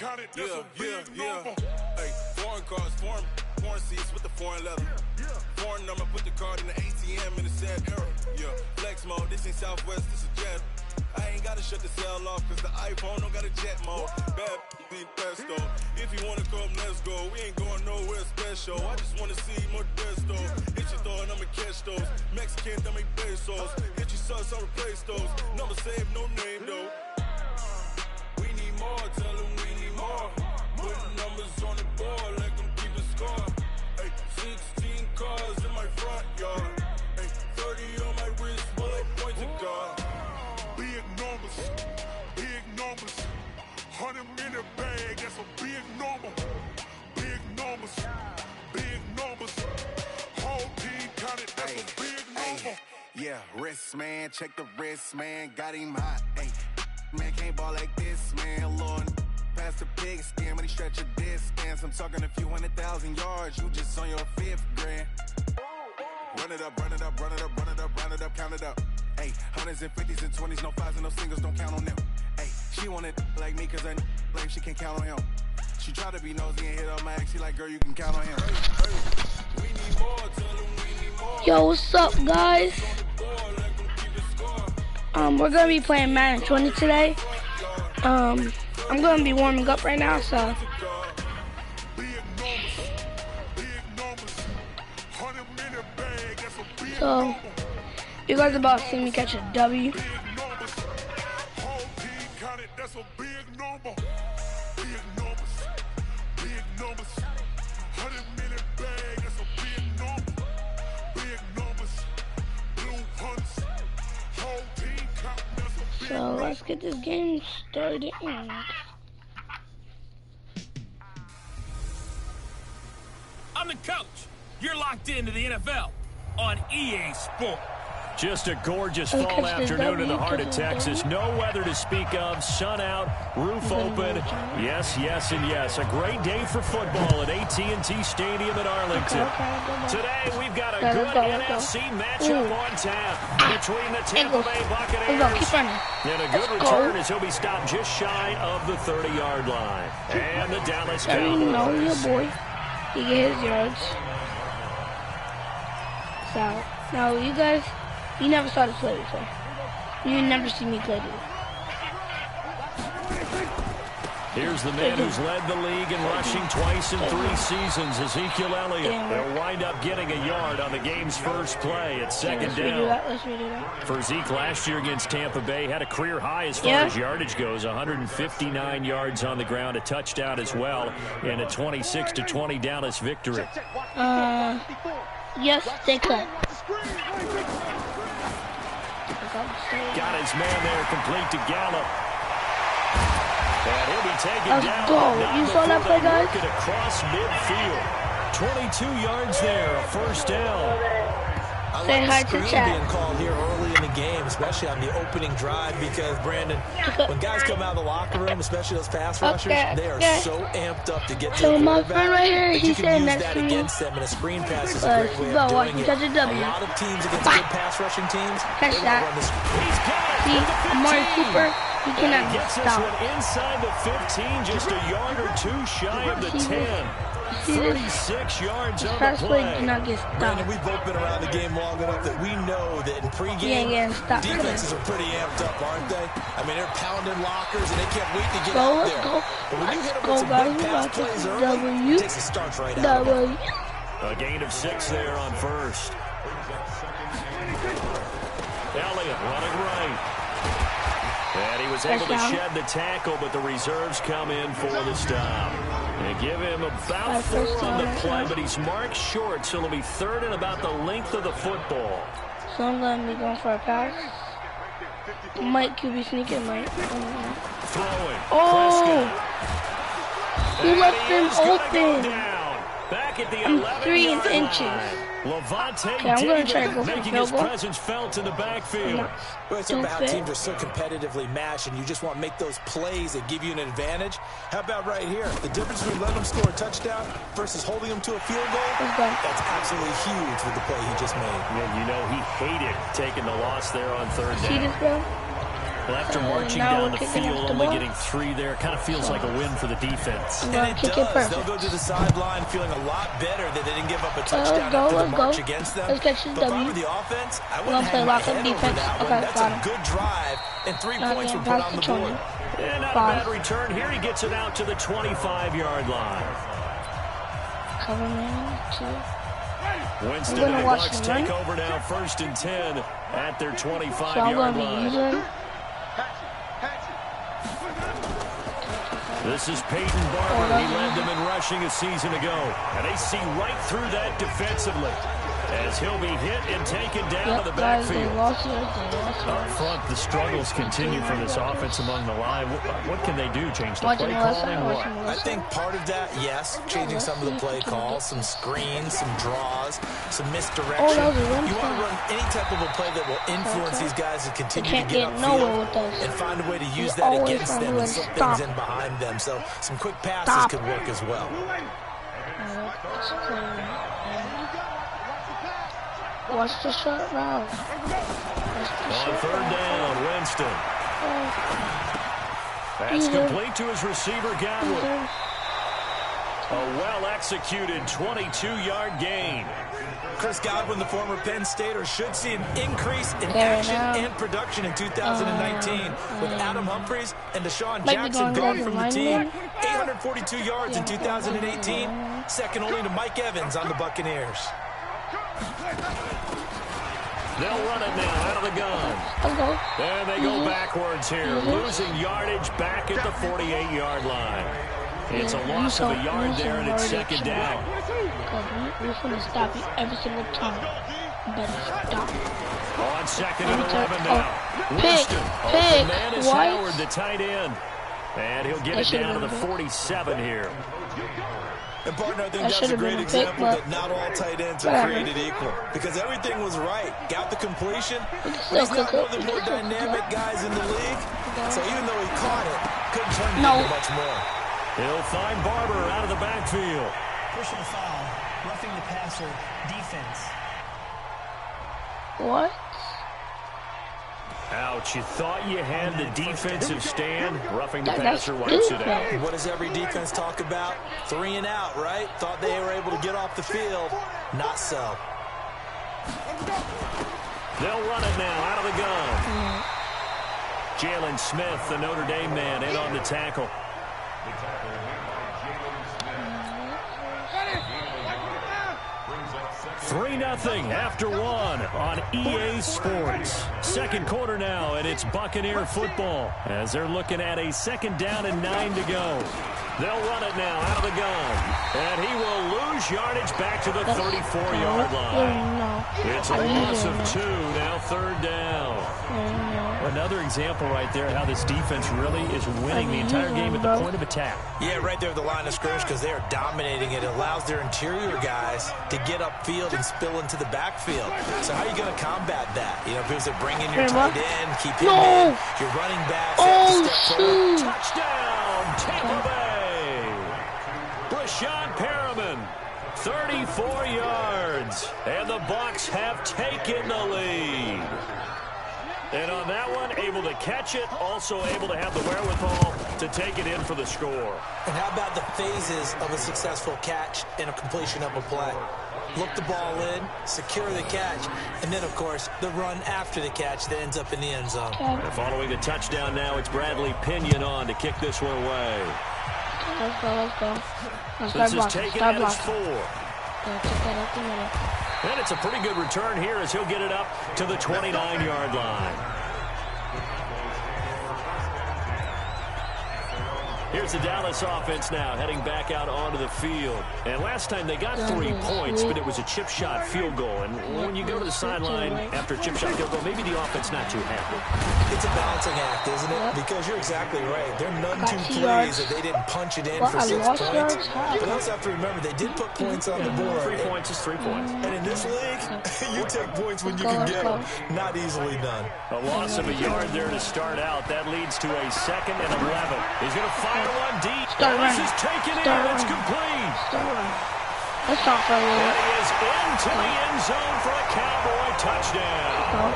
Hey, foreign cars, foreign seats with the foreign leather. Foreign number, put the card in the ATM in the sad era. Yeah, flex mode, this ain't Southwest, this is jet. I ain't gotta shut the cell off, cause the iPhone don't got a jet mode. Bad be pesto. If you wanna come, let's go. We ain't going nowhere special. I just wanna see more desto. Hit your thought, I'ma catch those. Mexican, that make pesos. Hit your sus, I'll replace those. Number saved, no name though. We need more, tell them we need more. Putting numbers on the board, like them keep a score. Ay, 16 cars in my front yard. Ay, 30 on my wrist, while I point to God. Big numbers, 100-minute bag, that's a big number. Big numbers, whole team counted, that's a big number. Yeah, wrist man, check the wrist man, got him hot. Ay, man can't ball like this, man. Lord, past the pig skin when he stretch a distance. I'm talking a few 100,000 yards, you just on your 5th grand. Run it up, count it up. Ay, hundreds and 50s and 20s, no 5s and no singles, don't count on them. Ay, she want it like me, cause I blame she can't count on him. She try to be nosy and hit up my ex, she like, girl, you can count on him. We need more, tell them we need more. Yo, what's up, guys? We're gonna be playing Madden 20 today. I'm gonna be warming up right now, so. So, you guys are about to see me catch a W. So let's get this game started. I'm the coach. You're locked into the NFL on EA Sport. Just a gorgeous fall afternoon in the heart of Texas. No weather to speak of. Sun out, roof open. Yes, yes, and yes. A great day for football at AT&T Stadium in Arlington. Today, we've got a good NFC matchup on tap between the Tampa Bay Buccaneers and a good return as he'll be stopped just shy of the 30-yard line. And the Dallas Cowboys. No, your boy. He get his yards. So, now you guys, you never saw this play before. You never see me play this. Here's the man who's led the league in rushing twice in 3 seasons, Ezekiel Elliott. They'll wind up getting a yard on the game's first play at second down. Let's redo that. For Zeke last year against Tampa Bay, had a career high as far as yardage goes, 159 yards on the ground, a touchdown as well, and a 26-20 Dallas victory. Yes, they could. Got his man there, complete to Gallup. And he'll be taken down. Let's go. You saw that play, guys? Across midfield. 22 yards there, a first down. Say hi to chat. Being called here early in the game, especially on the opening drive, because Brandon, when guys come out of the locker room, especially those pass rushers, they are so amped up to get to the my friend right here, that he you can said use next that to me. against them, and a screen pass is a great way of doing it. A lot of teams against good pass rushing teams, they want to run this. See, Amari Cooper, he cannot gets stop. this one inside the 15, just a yard or 2 shy of the 10. 36 yards on the play. Brandon, we've both been around the game long enough that we know that in pregame, defenses are pretty amped up, aren't they? I mean, they're pounding lockers and they can't wait to get out there. But when you hit them with some big pass plays early, it takes a start right out of it. A gain of 6 there on first. Elliott running right. And he was able to shed the tackle, but the reserves come in for the stop. And give him about 4 on the play, but he's marked short, so it'll be 3rd and about the length of the football. So I'm going to be going for a pass. Might QB sneaking, might. Throwing. Oh! He left him open. Back at the I'm 3 inches. Levante I'm going to try to go for making his presence felt in the backfield. Well, it's about how teams are so competitively matched, and you just want to make those plays that give you an advantage. How about right here? The difference between letting them score a touchdown versus holding them to a field goal, that's absolutely huge with the play he just made. Yeah, you know he hated taking the loss there on 3rd down. See this, bro? Well, after marching down the field, only getting 3 there, kind of feels like a win for the defense. And it does. They'll go to the sideline feeling a lot better that they didn't give up a touchdown after the march against them. But if I were the offense, I wouldn't hang my head over that one. That's a good drive, and 3 points were put on the board. And not a bad return here. He gets it out to the 25-yard line. Cover man, 2. Winston and the Bucs take over now, 1st and 10 at their 25-yard line. This is Peyton Barber. He led them in rushing a season ago. And they see right through that defensively as he'll be hit and taken down to the backfield. Up front, the struggles continue for this offense among the line. What can they do? Change the play calling? What? I think part of that, yes, changing some of the play calls, some screens, some draws, some misdirection. You want to run any type of a play that will influence these guys to continue to get upfield and find a way to use that against them and slip things in behind them. So some quick passes could work as well. Watch the short route. On 3rd down, Winston. That's complete to his receiver, Godwin. A well-executed 22-yard gain. Chris Godwin, the former Penn Stater, should see an increase in action and production in 2019 with Adam Humphries and Deshaun Jackson gone from the team. 842 yards in 2018, second only to Mike Evans on the Buccaneers. They'll run it now out of the gun. And they go backwards here, losing yardage back at the 48-yard line. It's a loss of a yard there, and it's 2nd down. We're going to stop you every single time. You better stop. On 2nd and 11 now. Winston. The man is Howard, the tight end. And he'll get it down to the 47 here. And partner, I think that's a great example that not all tight ends are created equal. Because everything was right. Got the completion. But he's not one of the more dynamic guys in the league. So even though he caught it, couldn't turn it into much more. He'll find Barber out of the backfield. Personal foul, roughing the passer, defense. What? Ouch, you thought you had the defensive stand. Roughing the passer wipes it out. What does every defense talk about? 3 and out, right? Thought they were able to get off the field. Not so. They'll run it now out of the gun. Jalen Smith, the Notre Dame man, in on the tackle. 3-0 after 1 on EA Sports. 2nd quarter now, and it's Buccaneer football as they're looking at a 2nd down and 9 to go. They'll run it now out of the gun, and he will lose yardage back to the 34-yard line. It's a loss of 2, now 3rd down. Another example right there how this defense really is winning the entire game at the point of attack. Yeah, right there at the line of scrimmage because they are dominating it. It allows their interior guys to get upfield and spill into the backfield. So how are you going to combat that? You know, because they bring in your tight end, keep him in, your running back, step forward. Touchdown, Tampa Bay. Brashad Perriman, 34 yards, and the Bucs have taken the lead. And on that one, able to catch it, also able to have the wherewithal to take it in for the score. And how about the phases of a successful catch and a completion of a play? Look the ball in, secure the catch, and then, of course, the run after the catch that ends up in the end zone. And following the touchdown now, it's Bradley Pinion on to kick this one away. Let's go. This is taken at its 4. And it's a pretty good return here as he'll get it up to the 29-yard line. Here's the Dallas offense now heading back out onto the field. And last time they got 3 points, but it was a chip shot field goal. And when you go to the sideline after a chip shot field goal, maybe the offense not too happy. It's a balancing act, isn't it? Because you're exactly right. They're none too pleased that they didn't punch it in for 6 points. But also have to remember, they did put points on the board. 3 points is 3 points. And in this league, you take points when you can get them. Not easily done. A loss of a yard there to start out. That leads to a 2nd and 11. He's going to fire one deep. This is taken in. It's complete. That's not for And he is into the end zone for a Cowboy touchdown.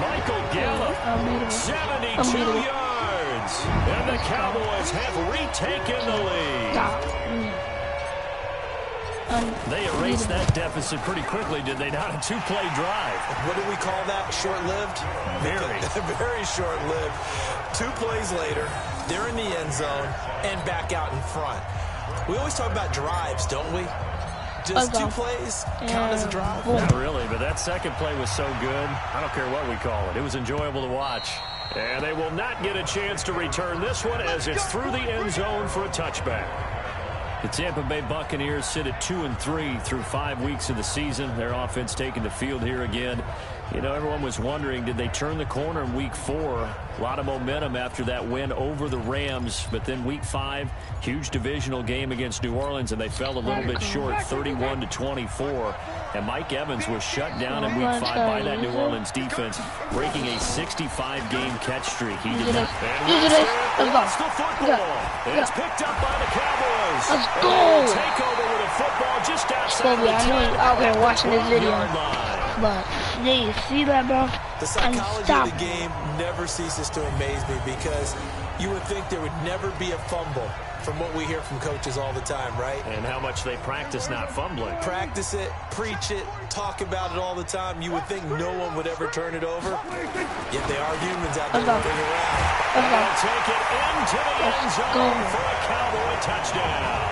Michael Gallup, 72 yards. And the Cowboys have retaken the lead. They erased that deficit pretty quickly, did they not? A two-play drive. What do we call that? Short-lived? Very. Very short-lived. 2 plays later, they're in the end zone and back out in front. We always talk about drives, don't we? Just 2 plays count as a drive? Not really, but that second play was so good. I don't care what we call it. It was enjoyable to watch. And they will not get a chance to return this one as it's through the end zone for a touchback. The Tampa Bay Buccaneers sit at 2-3 through 5 weeks of the season. Their offense taking the field here again. You know, everyone was wondering, did they turn the corner in Week 4? A lot of momentum after that win over the Rams. But then Week 5, huge divisional game against New Orleans, and they fell a little bit short, 31-24. And Mike Evans was shut down in Week 5 by that New Orleans defense, breaking a 65-game catch streak. He did not. And lost the football. It's picked up by the Cowboys. Let's go. Take over with a football just outside the 10. I know he's out here watching this video. But, yeah, you see that, bro? The psychology of the game never ceases to amaze me because you would think there would never be a fumble from what we hear from coaches all the time, right? And how much they practice not fumbling. Practice it, preach it, talk about it all the time. You would think no one would ever turn it over. Yet they are humans out there running around. They'll take it into the end zone for a Cowboy touchdown.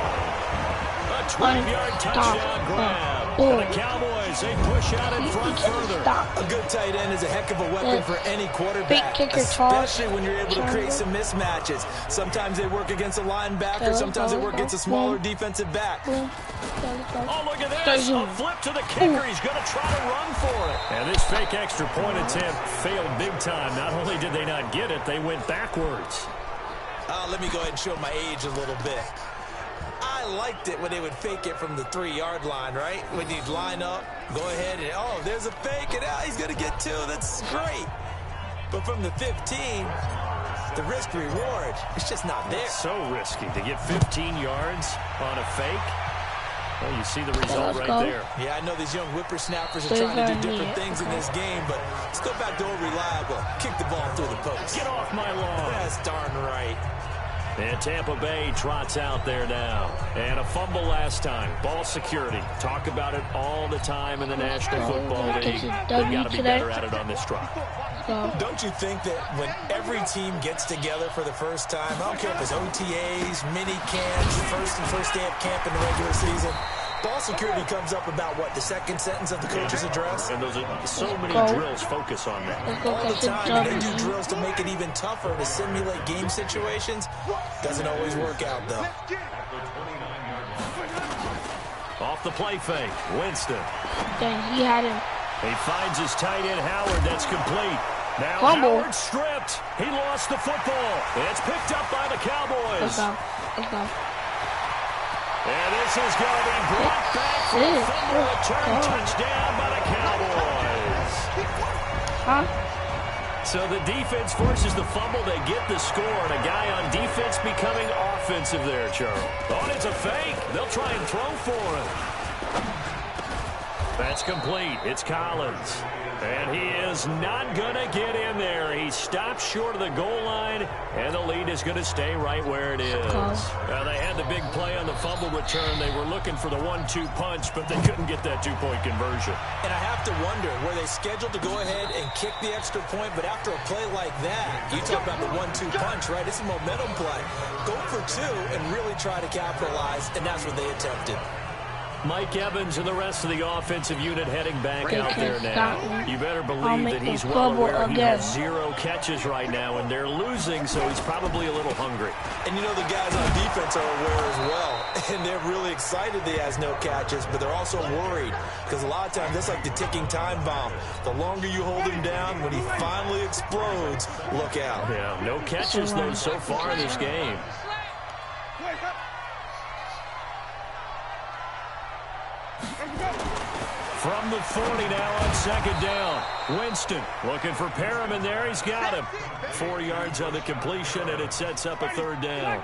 A 12-yard touchdown grab. And the Cowboys, they push out in front further. A good tight end is a heck of a weapon for any quarterback, especially when you're able to create some mismatches. Sometimes they work against a linebacker, sometimes they work against a smaller defensive back. Oh, look at this. A flip to the kicker. He's going to try to run for it. And this fake extra point attempt failed big time. Not only did they not get it, they went backwards. Let me go ahead and show my age a little bit. I liked it when they would fake it from the 3-yard line, right? When you'd line up, go ahead and, oh, there's a fake, and he's going to get 2. That's great. But from the 15, the risk-reward, it's just not there. It's so risky to get 15 yards on a fake. Well, you see the result right there. Yeah, I know these young whippersnappers are trying to do different things in this game, but still back door reliable. Kick the ball through the post. Get off my lawn. That's darn right. And Tampa Bay trots out there now. And a fumble last time. Ball security. Talk about it all the time in the National Football League. They've got to be better at it on this drive. Don't you think that when every team gets together for the first time, I don't care if it's OTAs, mini camps, first day of camp in the regular season, ball security comes up about, what, the second sentence of the coach's address? And those are so many drills focus on that. All the time, and they do drills to make it even tougher to simulate game situations. Doesn't always work out, though. Off the play fake, Winston. Dang, he had him. He finds his tight end, Howard. That's complete. Now Fumble. Howard stripped. He lost the football. It's picked up by the Cowboys. Let's go. Let's go. And this is going to be brought back for a fumble return touchdown by the Cowboys. Huh? So the defense forces the fumble. They get the score. And a guy on defense becoming offensive there, Charles. Oh, and it's a fake. They'll try and throw for him. That's complete. It's Collins. And he is not going to get in there. He stopped short of the goal line, and the lead is going to stay right where it is. They had the big play on the fumble return. They were looking for the 1-2 punch, but they couldn't get that 2-point conversion. And I have to wonder, were they scheduled to go ahead and kick the extra point, but after a play like that, you talk about the 1-2 punch, right? It's a momentum play. Go for 2 and really try to capitalize, and that's what they attempted. Mike Evans and the rest of the offensive unit heading back out there now. You better believe that he's well aware he has 0 catches right now, and they're losing, so he's probably a little hungry. And you know the guys on defense are aware as well, and they're really excited that he has no catches, but they're also worried because a lot of times that's like the ticking time bomb. The longer you hold him down, when he finally explodes, look out. Yeah, no catches, though, so far in this game. From the 40 now on second down. Winston looking for Perriman there. He's got him. 4 yards on the completion, and it sets up a third down.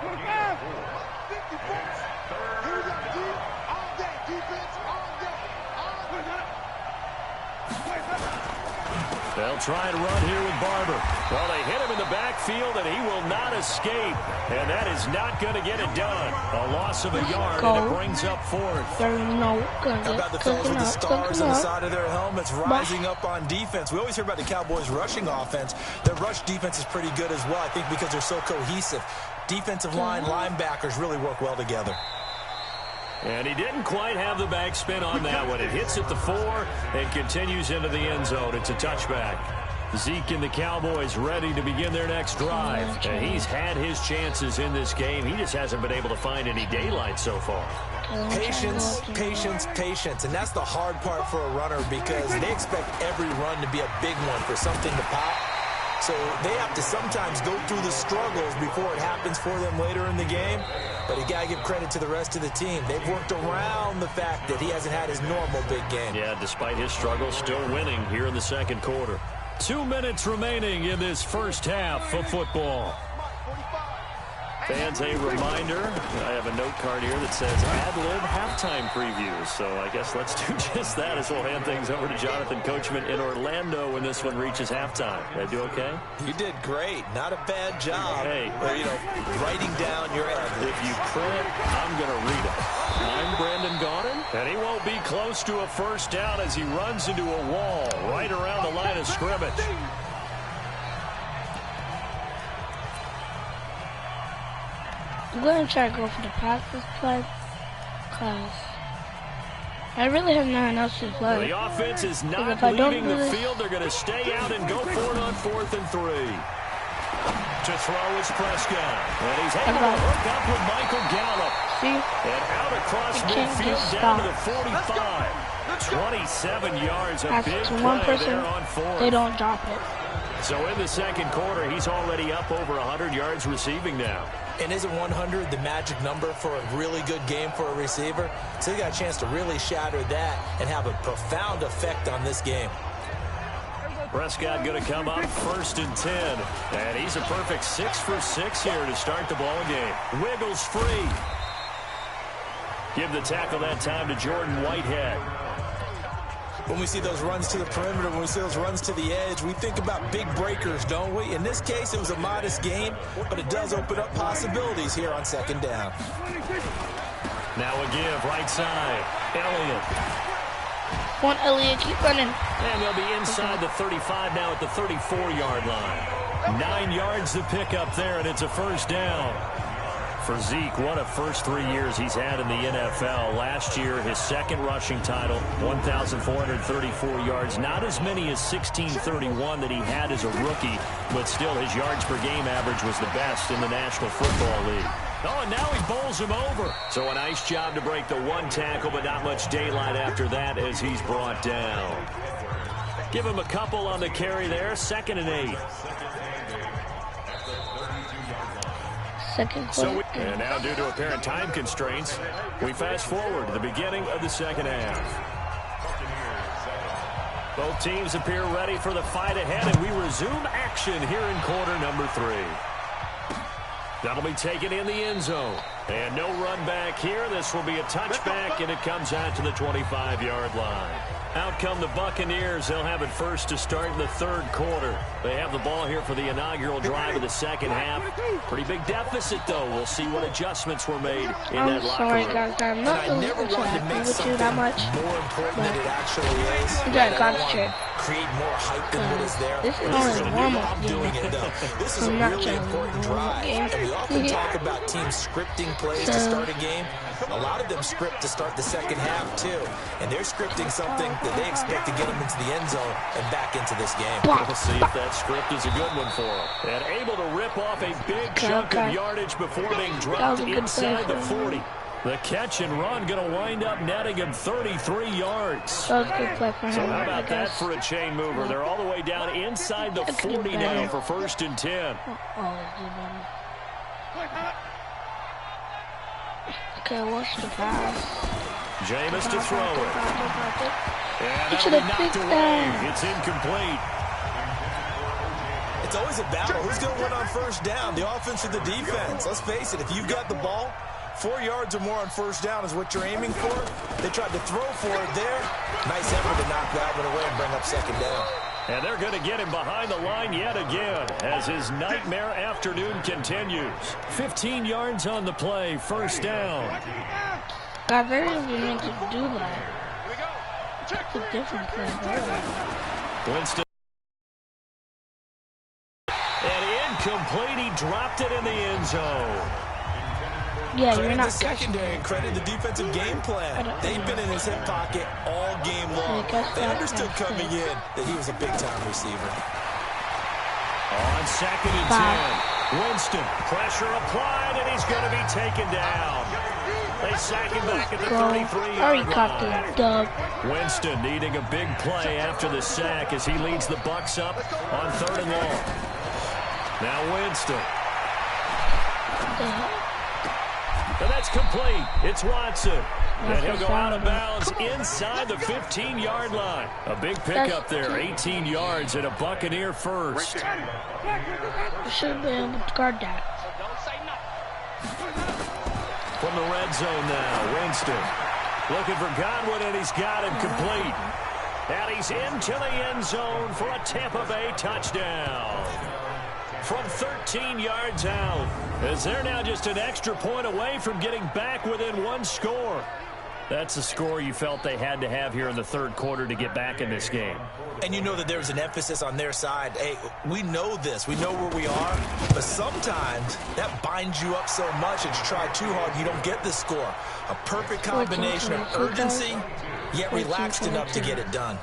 They'll try and run here with Barber. Well, they hit him in the backfield, and he will not escape. And that is not going to get it done. A loss of a yard, and it brings up fourth. How about the fellas with the stars on the side of their helmets rising up on defense? We always hear about the Cowboys' rushing offense. Their rush defense is pretty good as well, I think, because they're so cohesive. Defensive line, linebackers really work well together. And he didn't quite have the backspin on that one. It hits at the 4 and continues into the end zone. It's a touchback. Zeke and the Cowboys ready to begin their next drive. And he's had his chances in this game. He just hasn't been able to find any daylight so far. Patience, patience, patience. And that's the hard part for a runner because they expect every run to be a big one for something to pop. So they have to sometimes go through the struggles before it happens for them later in the game. But you got to give credit to the rest of the team. They've worked around the fact that he hasn't had his normal big game. Yeah, despite his struggles, still winning here in the second quarter. 2 minutes remaining in this first half of football. Fans, a reminder, I have a note card here that says ad-lib halftime previews. So I guess let's do just that as we'll hand things over to Jonathan Coachman in Orlando when this one reaches halftime. Did I do okay? You did great. Not a bad job. Hey, writing down your ad-lib. If you print, I'm going to read it. I'm Brandon Gaudin, and he won't be close to a first down as he runs into a wall right around the line of scrimmage. I'm going to try to go for the pass this play because I really have nothing else to play. The offense is not leaving the field. They're going to stay out and go for it on 4th and 3. To throw is Prescott. And he's able to hook up with Michael Gallup. See? And out across midfield down to the 45. 27 yards, a big play there on 4th. They don't drop it. So in the second quarter, he's already up over 100 yards receiving now. And isn't 100 the magic number for a really good game for a receiver? So he got a chance to really shatter that and have a profound effect on this game. Prescott going to come up 1st and 10. And he's a perfect 6 for 6 here to start the ball game. Wiggles free. Give the tackle that time to Jordan Whitehead. When we see those runs to the perimeter, when we see those runs to the edge, we think about big breakers, don't we? In this case, it was a modest gain, but it does open up possibilities here on 2nd down. Now a give, right side. Elliott. Come on, Elliott, keep running. And they'll be inside the 35 now at the 34-yard line. 9 yards to pick up there, and it's a first down. For Zeke, what a first 3 years he's had in the NFL. Last year, his second rushing title, 1,434 yards. Not as many as 1,631 that he had as a rookie, but still his yards per game average was the best in the National Football League. Oh, and now he bowls him over. So a nice job to break the one tackle, but not much daylight after that as he's brought down. Give him a couple on the carry there, 2nd and 8. Second quarter. And now due to apparent time constraints, we fast forward to the beginning of the second half. Both teams appear ready for the fight ahead, and we resume action here in quarter number 3. That'll be taken in the end zone. And no run back here. This will be a touchback, and it comes out to the 25-yard line. Out come the Buccaneers. They'll have it first to start in the 3rd quarter. They have the ball here for the inaugural drive of the second half. Pretty big deficit, though. We'll see what adjustments were made in that locker room. I'm sorry, guys. I'm not really happy with you that much. More important than it actually is. You gotta concentrate. Create more hype than what is there. This is only normal. I'm doing it, though. This is a really important drive. And we often talk about teams scripting plays to start a game. A lot of them script to start the second half, too. And they're scripting something that they expect to get them into the end zone and back into this game. We'll see if that script is a good one for them. And able to rip off a big chunk of yardage before being dropped inside the 40. The catch and run going to wind up netting him 33 yards. That was a good play for him. So how about that for a chain mover? They're all the way down inside the 40 now for 1st and 10. Okay, watch the pass. Jameis to throw it. And He that'll should be have knocked picked away. that. It's incomplete. It's always a battle. Who's going to win on 1st down, the offense or the defense? Let's face it, if you've got the ball, 4 yards or more on 1st down is what you're aiming for. They tried to throw for it there. Nice effort to knock that one away and bring up 2nd down. And they're going to get him behind the line yet again as his nightmare afternoon continues. 15 yards on the play, first down. God, they're going to be meant to do that. It's a different play. Winston. And incomplete. He dropped it in the end zone. Yeah, credit you're not the secondary and credit the defensive game plan. They've been in his hip pocket all game long. They understood coming in that he was a big-time receiver. On 2nd and 10, Winston, pressure applied, and he's going to be taken down. They sack him back at the 33-yard line. Winston needing a big play after the sack as he leads the Bucs up on 3rd and long. Now Winston. And that's complete. It's Watson. And he'll go out of bounds inside the 15-yard line. A big pickup there, 18 yards and a Buccaneer first. You should have been able to guard that. From the red zone now, Winston. Looking for Godwin, and he's got him complete. And he's into the end zone for a Tampa Bay touchdown. From 13 yards out, as they're now just an extra point away from getting back within one score. That's the score you felt they had to have here in the 3rd quarter to get back in this game. And you know that there's an emphasis on their side. Hey, we know this. We know where we are. But sometimes that binds you up so much that you try too hard, you don't get the score. A perfect combination of urgency, yet relaxed enough to get it done.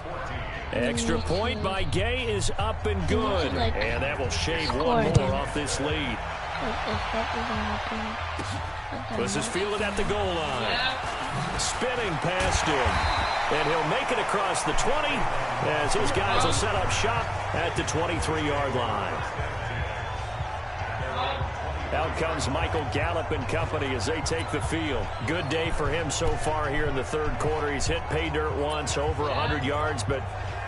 Extra point by Gay is up and good. And that will shave one more off this lead. This is fielded at the goal line. Spinning past him. And he'll make it across the 20 as his guys will set up shop at the 23-yard line. Out comes Michael Gallup and company as they take the field. Good day for him so far here in the 3rd quarter. He's hit pay dirt once, over 100 yards, but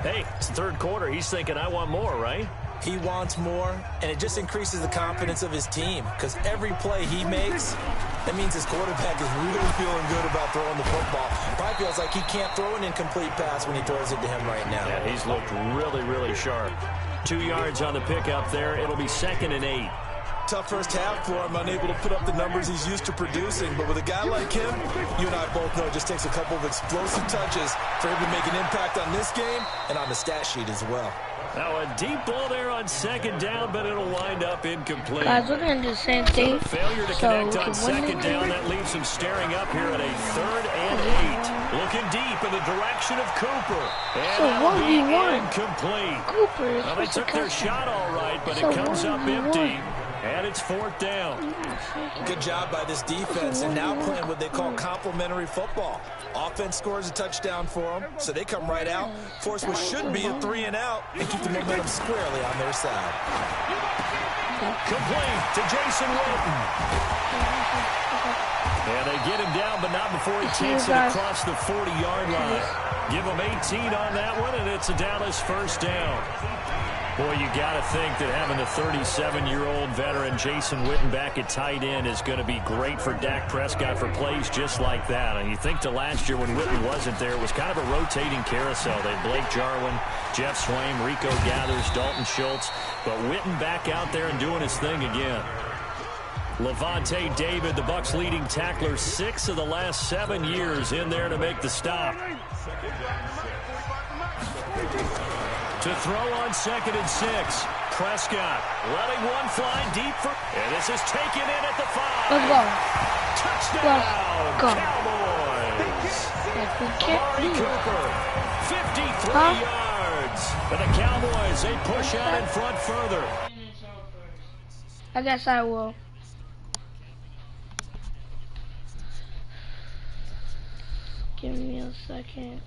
hey, it's the 3rd quarter. He's thinking, I want more, right? He wants more, and it just increases the confidence of his team because every play he makes, that means his quarterback is really feeling good about throwing the football. Probably feels like he can't throw an incomplete pass when he throws it to him right now. Yeah, he's looked really, really sharp. 2 yards on the pickup there. It'll be 2nd and 8. Tough first half for him, unable to put up the numbers he's used to producing. But with a guy like him, you and I both know it just takes a couple of explosive touches for him to make an impact on this game and on the stat sheet as well. Now a deep ball there on 2nd down, but it'll wind up incomplete. Guys, we're going to do the same thing. Failure to connect on 2nd down. That leaves him staring up here at a 3rd and 8. Looking deep in the direction of Cooper. And so what do you want? Incomplete. Cooper. Now they took their shot all right, but it comes up empty. And it's 4th down. Good job by this defense, and now playing what they call complementary football. Offense scores a touchdown for them, so they come right out, force what should be a 3-and-out, and keep the momentum squarely on their side. Complete to Jason Witten. And they get him down, but not before he takes it across the 40-yard line. Give him 18 on that one, and it's a Dallas first down. Boy, you got to think that having the 37-year-old veteran Jason Witten back at tight end is going to be great for Dak Prescott for plays just like that. And you think to last year when Witten wasn't there, it was kind of a rotating carousel. They had Blake Jarwin, Jeff Swaim, Rico Gathers, Dalton Schultz. But Witten back out there and doing his thing again. Levante David, the Bucs leading tackler, 6 of the last 7 years in there to make the stop. To throw on 2nd and 6. Prescott letting one fly deep for... And this is taken in at the 5. Let's go. Touchdown, Go. Cowboys. Amari Cooper, 53 yards. And the Cowboys, they push out in front further. I guess I will. Give me a second.